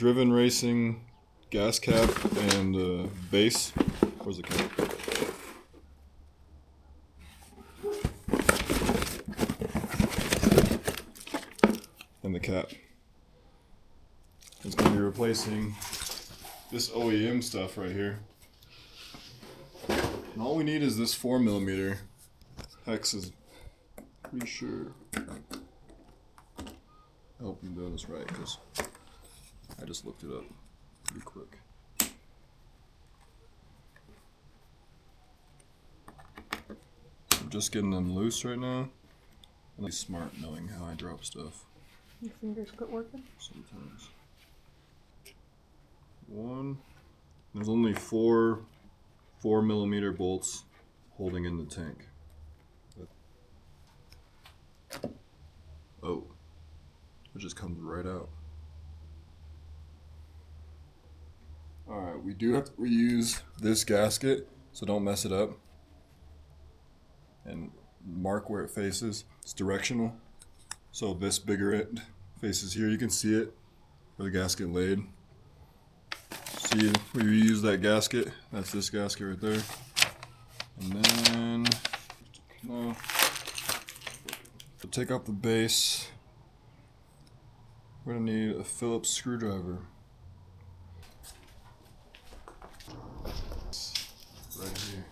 driven racing gas cap and base. Where's the cap? And the cap. It's going to be replacing this OEM stuff right here. And all we need is this 4mm. Hex is pretty sure. I hope I'm doing this right because I just looked it up pretty quick. So I'm just getting them loose right now. I'm smart knowing how I drop stuff. Your fingers quit working? Sometimes. One. There's only four 4mm bolts holding in the tank. Oh. It just comes right out. Alright, we do have to reuse this gasket, so don't mess it up. And mark where it faces. It's directional. So this bigger end faces here. You can see it where the gasket laid. See, we reuse that gasket. That's this gasket right there. And then, no. So take off the base. We're gonna need a Phillips screwdriver. Right here.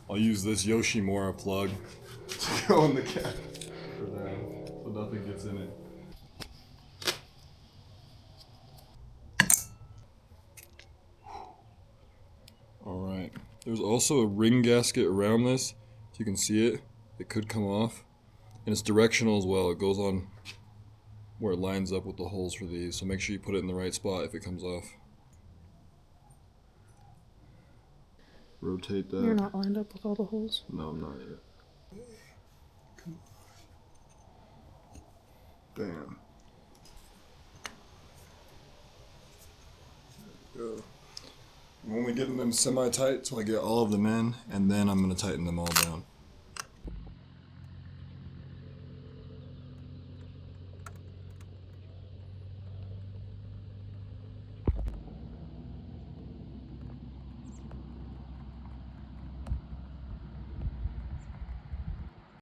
I'll use this Yoshimura plug to go in the cap for that, so nothing gets in it. Alright, there's also a ring gasket around this, so you can see it. It could come off. And it's directional as well. It goes on where it lines up with the holes for these, so make sure you put it in the right spot if it comes off. Rotate that. You're not lined up with all the holes? No, I'm not yet. Bam. There we go. I'm only getting them semi-tight till I get all of them in, and then I'm going to tighten them all down.